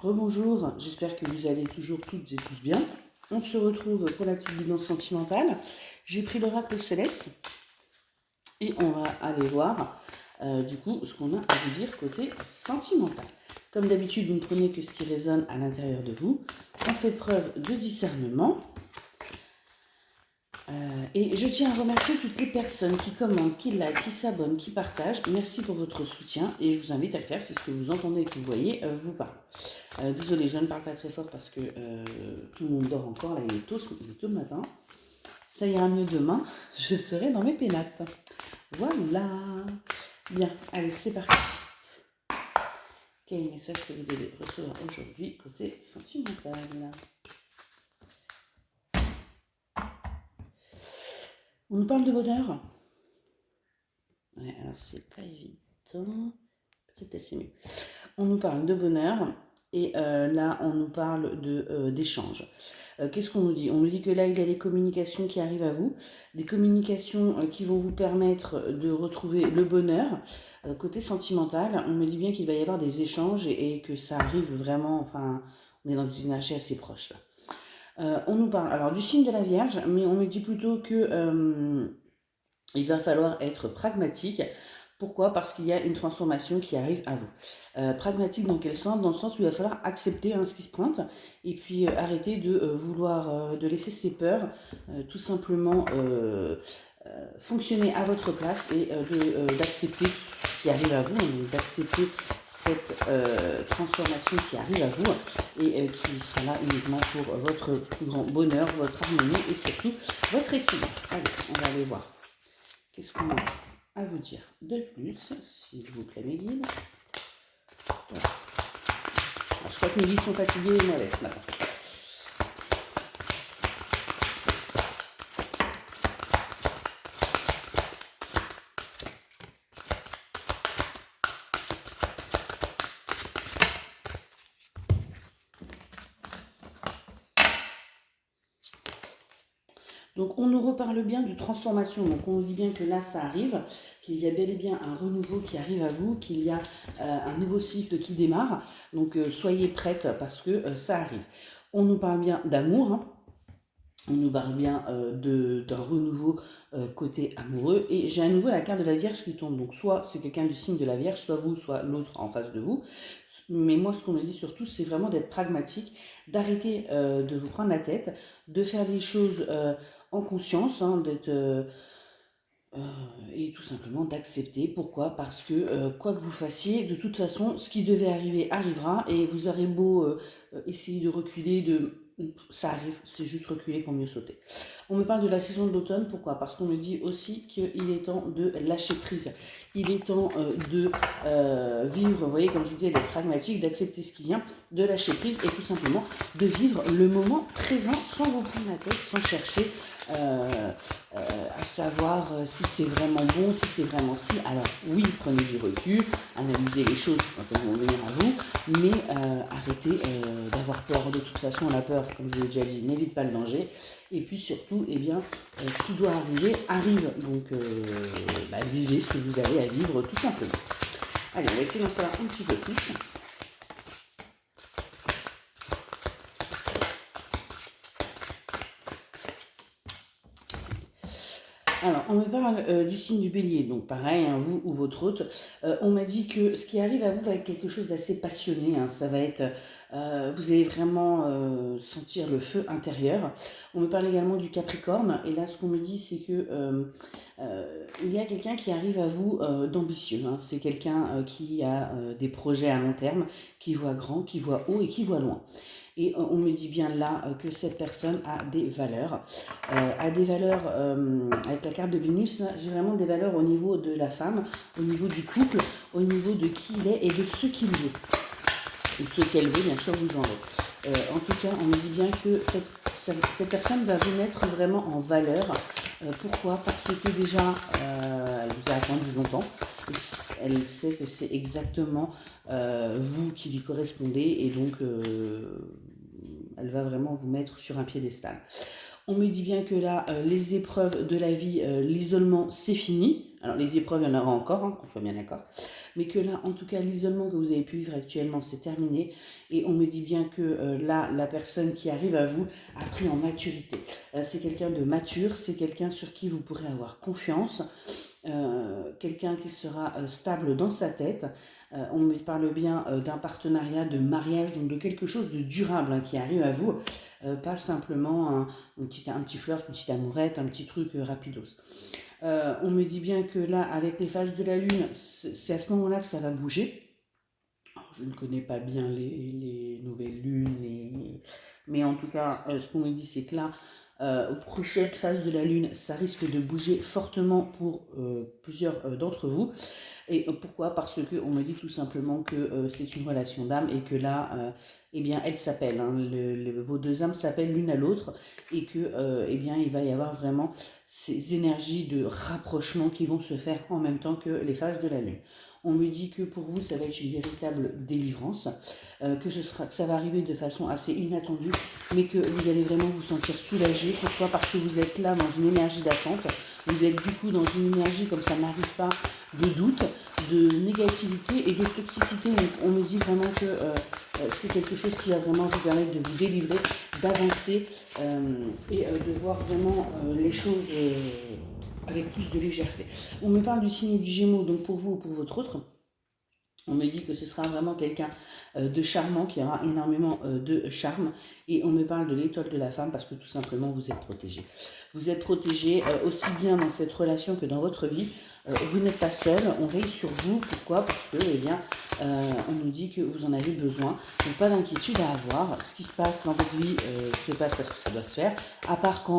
Rebonjour, j'espère que vous allez toujours toutes et tous bien. On se retrouve pour la petite guidance sentimentale. J'ai pris l'oracle céleste et on va aller voir du coup ce qu'on a à vous dire côté sentimental. Comme d'habitude, vous ne prenez que ce qui résonne à l'intérieur de vous. On fait preuve de discernement. Et je tiens à remercier toutes les personnes qui commentent, qui like, qui s'abonnent, qui partagent. Merci pour votre soutien et je vous invite à le faire si ce que vous entendez et que vous voyez vous parle. Désolée, je ne parle pas très fort parce que tout le monde dort encore. Là, il est tôt le matin. Ça ira mieux demain. Je serai dans mes pénates. Voilà. Bien, allez, c'est parti. Quel message que vous devez recevoir aujourd'hui côté sentimental? On nous parle de bonheur. Ouais, alors c'est pas évident. Peut-être assez mieux. On nous parle de bonheur et là on nous parle d'échange. Qu'est-ce qu'on nous dit? On nous dit que là il y a des communications qui arrivent à vous, des communications qui vont vous permettre de retrouver le bonheur. Côté sentimental, on me dit bien qu'il va y avoir des échanges et que ça arrive vraiment, enfin on est dans des énergies assez proches là. On nous parle alors du signe de la Vierge, mais on me dit plutôt que il va falloir être pragmatique. Pourquoi? Parce qu'il y a une transformation qui arrive à vous. Pragmatique dans quel sens? Dans le sens où il va falloir accepter ce qui se pointe et puis arrêter de vouloir, de laisser ses peurs tout simplement fonctionner à votre place et d'accepter ce qui arrive à vous, d'accepter cette transformation qui arrive à vous et qui sera là uniquement pour votre plus grand bonheur, votre harmonie et surtout votre équilibre. Allez, on va aller voir. Qu'est-ce qu'on a à vous dire de plus, s'il vous plaît, mes guides? Voilà. Alors, je crois que mes guides sont fatigués et mauvais ce matin. Donc on nous reparle bien de transformation, donc on nous dit bien que là ça arrive, qu'il y a bel et bien un renouveau qui arrive à vous, qu'il y a un nouveau cycle qui démarre, donc soyez prêtes parce que ça arrive. On nous parle bien d'amour, on nous parle bien d'un renouveau côté amoureux, et j'ai à nouveau la carte de la Vierge qui tombe, donc soit c'est quelqu'un du signe de la Vierge, soit vous, soit l'autre en face de vous, mais moi ce qu'on me dit surtout c'est vraiment d'être pragmatique, d'arrêter de vous prendre la tête, de faire les choses en conscience, d'être et tout simplement d'accepter. Pourquoi? Parce que quoi que vous fassiez, de toute façon, ce qui devait arriver arrivera et vous aurez beau essayer de reculer, ça arrive, c'est juste reculer pour mieux sauter. On me parle de la saison de l'automne, pourquoi? Parce qu'on me dit aussi qu'il est temps de lâcher prise. Il est temps de vivre, vous voyez, comme je vous disais, d'être pragmatique, d'accepter ce qui vient, de lâcher prise et tout simplement de vivre le moment présent sans vous prendre la tête, sans chercher à savoir si c'est vraiment bon, si c'est vraiment si. Alors oui, prenez du recul, analysez les choses quand elles vont venir à vous, mais arrêtez d'avoir peur. De toute façon, la peur, comme je l'ai déjà dit, n'évite pas le danger. Et puis surtout, eh bien, ce qui doit arriver, arrive. Donc, vivez ce que vous avez à vivre, tout simplement. Allez, on va essayer d'en savoir un petit peu plus. Alors, on me parle du signe du bélier, donc pareil, vous ou votre hôte. On m'a dit que ce qui arrive à vous va être quelque chose d'assez passionné, ça va être, vous allez vraiment sentir le feu intérieur. On me parle également du Capricorne, et là ce qu'on me dit c'est que il y a quelqu'un qui arrive à vous d'ambitieux, c'est quelqu'un qui a des projets à long terme, qui voit grand, qui voit haut et qui voit loin. Et on me dit bien là que cette personne a des valeurs. Avec la carte de Vénus, j'ai vraiment des valeurs au niveau de la femme, au niveau du couple, au niveau de qui il est et de ce qu'il veut. Ou ce qu'elle veut, bien sûr, vous genrez. En tout cas, on me dit bien que cette personne va vous mettre vraiment en valeur. Pourquoi? Parce que déjà, elle vous a attendu longtemps. Elle sait que c'est exactement vous qui lui correspondez et donc elle va vraiment vous mettre sur un piédestal. On me dit bien que là, les épreuves de la vie, l'isolement, c'est fini. Alors les épreuves, il y en aura encore, qu'on soit bien d'accord. mais que là, en tout cas, l'isolement que vous avez pu vivre actuellement, c'est terminé. Et on me dit bien que là, la personne qui arrive à vous a pris en maturité. C'est quelqu'un de mature, c'est quelqu'un sur qui vous pourrez avoir confiance. Quelqu'un qui sera stable dans sa tête. On me parle bien d'un partenariat, de mariage, donc de quelque chose de durable qui arrive à vous, pas simplement un petit flirt, une petite amourette, un petit truc rapidos. On me dit bien que là, avec les phases de la Lune, c'est à ce moment-là que ça va bouger. Alors, je ne connais pas bien les nouvelles lunes, mais en tout cas, ce qu'on me dit, c'est que là, aux prochaines phases de la Lune, ça risque de bouger fortement pour plusieurs d'entre vous. Et pourquoi? Parce qu'on me dit tout simplement que c'est une relation d'âme et que là, eh bien, elles s'appellent. Vos deux âmes s'appellent l'une à l'autre et que, eh bien, il va y avoir vraiment ces énergies de rapprochement qui vont se faire en même temps que les phases de la Lune. On me dit que pour vous, ça va être une véritable délivrance, que ça va arriver de façon assez inattendue, mais que vous allez vraiment vous sentir soulagé. Pourquoi? Parce que vous êtes là dans une énergie d'attente. Vous êtes du coup dans une énergie comme ça n'arrive pas, de doute, de négativité et de toxicité. Donc on me dit vraiment que c'est quelque chose qui va vraiment vous permettre de vous délivrer, d'avancer et de voir vraiment les choses avec plus de légèreté. On me parle du signe du Gémeaux, donc pour vous ou pour votre autre. On me dit que ce sera vraiment quelqu'un de charmant, qui aura énormément de charme. Et on me parle de l'étoile de la femme parce que tout simplement vous êtes protégé. Vous êtes protégé aussi bien dans cette relation que dans votre vie. Vous n'êtes pas seul, on veille sur vous. Pourquoi? Parce que, eh bien, on nous dit que vous en avez besoin. Donc pas d'inquiétude à avoir. Ce qui se passe dans votre vie se passe parce que ça doit se faire. À part quand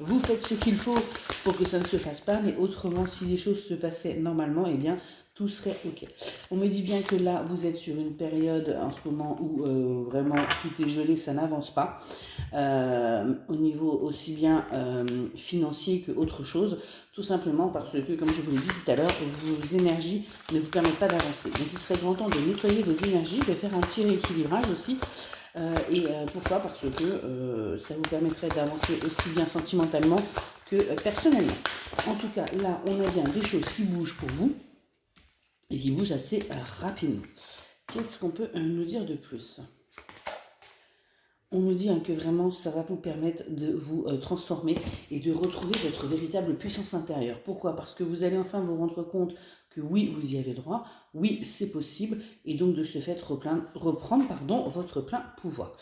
vous faites ce qu'il faut pour que ça ne se fasse pas, mais autrement, si les choses se passaient normalement, eh bien, tout serait ok. On me dit bien que là, vous êtes sur une période en ce moment où vraiment tout est gelé, ça n'avance pas. Au niveau aussi bien financier que autre chose, tout simplement parce que, comme je vous l'ai dit tout à l'heure, vos énergies ne vous permettent pas d'avancer. Donc il serait grand temps de nettoyer vos énergies, de faire un petit rééquilibrage aussi. Pourquoi? Parce que ça vous permettrait d'avancer aussi bien sentimentalement que personnellement. En tout cas, là, on a bien des choses qui bougent pour vous et qui bougent assez rapidement. Qu'est-ce qu'on peut nous dire de plus? On nous dit que vraiment ça va vous permettre de vous transformer et de retrouver votre véritable puissance intérieure. Pourquoi? Parce que vous allez enfin vous rendre compte que oui, vous y avez droit, oui, c'est possible, et donc de ce fait reprendre votre plein pouvoir.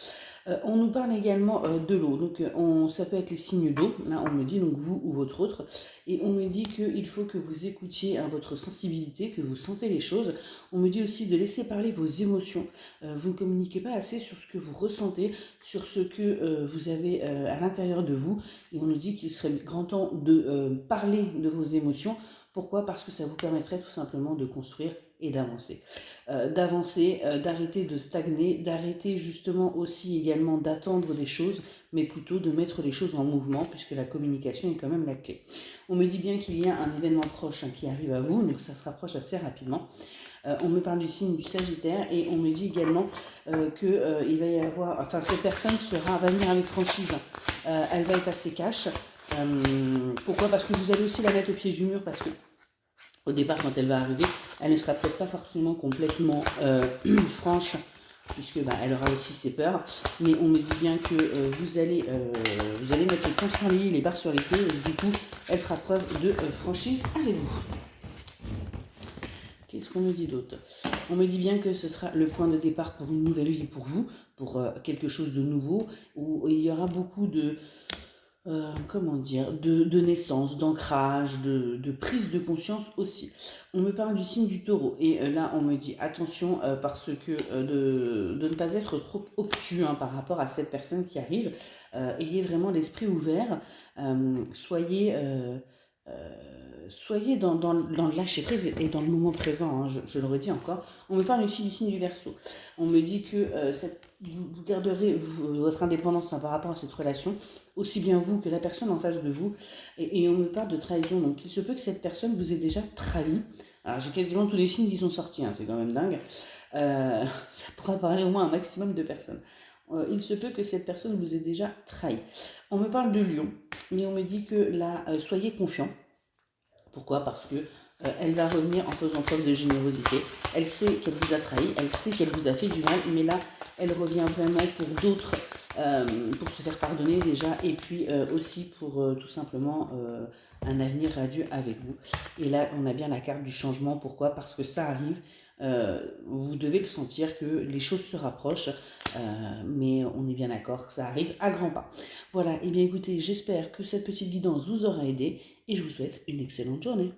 On nous parle également de l'eau, donc ça peut être les signes d'eau, là on me dit donc vous ou votre autre, et on me dit qu'il faut que vous écoutiez votre sensibilité, que vous sentez les choses. On me dit aussi de laisser parler vos émotions. Vous ne communiquez pas assez sur ce que vous ressentez, sur ce que vous avez à l'intérieur de vous, et on nous dit qu'il serait grand temps de parler de vos émotions. Pourquoi? Parce que ça vous permettrait tout simplement de construire et d'avancer. D'arrêter de stagner, d'arrêter justement aussi également d'attendre des choses, mais plutôt de mettre les choses en mouvement, puisque la communication est quand même la clé. On me dit bien qu'il y a un événement proche qui arrive à vous, donc ça se rapproche assez rapidement. On me parle du signe du Sagittaire et on me dit également qu'il va y avoir, enfin cette personne va venir avec franchise, elle va être assez cash. Pourquoi? Parce que vous allez aussi la mettre au pied du mur, parce que au départ, quand elle va arriver, elle ne sera peut-être pas forcément complètement franche, puisque elle aura aussi ses peurs. Mais on me dit bien que vous allez mettre les points sur les i, les barres sur les t, et du coup, elle fera preuve de franchise avec vous. Qu'est-ce qu'on me dit d'autre? On me dit bien que ce sera le point de départ pour une nouvelle vie pour vous, pour quelque chose de nouveau, où il y aura beaucoup de... de naissance, d'ancrage, de prise de conscience aussi. On me parle du signe du taureau et là on me dit attention parce que de ne pas être trop obtus par rapport à cette personne qui arrive. Ayez vraiment l'esprit ouvert, soyez dans le lâcher prise et dans le moment présent, je le redis encore. On me parle aussi du signe du Verseau. On me dit que vous garderez votre indépendance par rapport à cette relation, aussi bien vous que la personne en face de vous. Et on me parle de trahison. Donc il se peut que cette personne vous ait déjà trahi. Alors j'ai quasiment tous les signes qui sont sortis, c'est quand même dingue. Ça pourra parler au moins un maximum de personnes. Il se peut que cette personne vous ait déjà trahi. On me parle de Lion, mais on me dit que là, soyez confiant. Pourquoi? Parce que elle va revenir en faisant preuve de générosité. Elle sait qu'elle vous a trahi, elle sait qu'elle vous a fait du mal, mais là, elle revient vraiment pour d'autres, pour se faire pardonner déjà, et puis aussi pour tout simplement un avenir radieux avec vous. Et là, on a bien la carte du changement. Pourquoi? Parce que ça arrive. Vous devez le sentir que les choses se rapprochent, mais on est bien d'accord que ça arrive à grands pas. Voilà, et bien écoutez, j'espère que cette petite guidance vous aura aidé et je vous souhaite une excellente journée.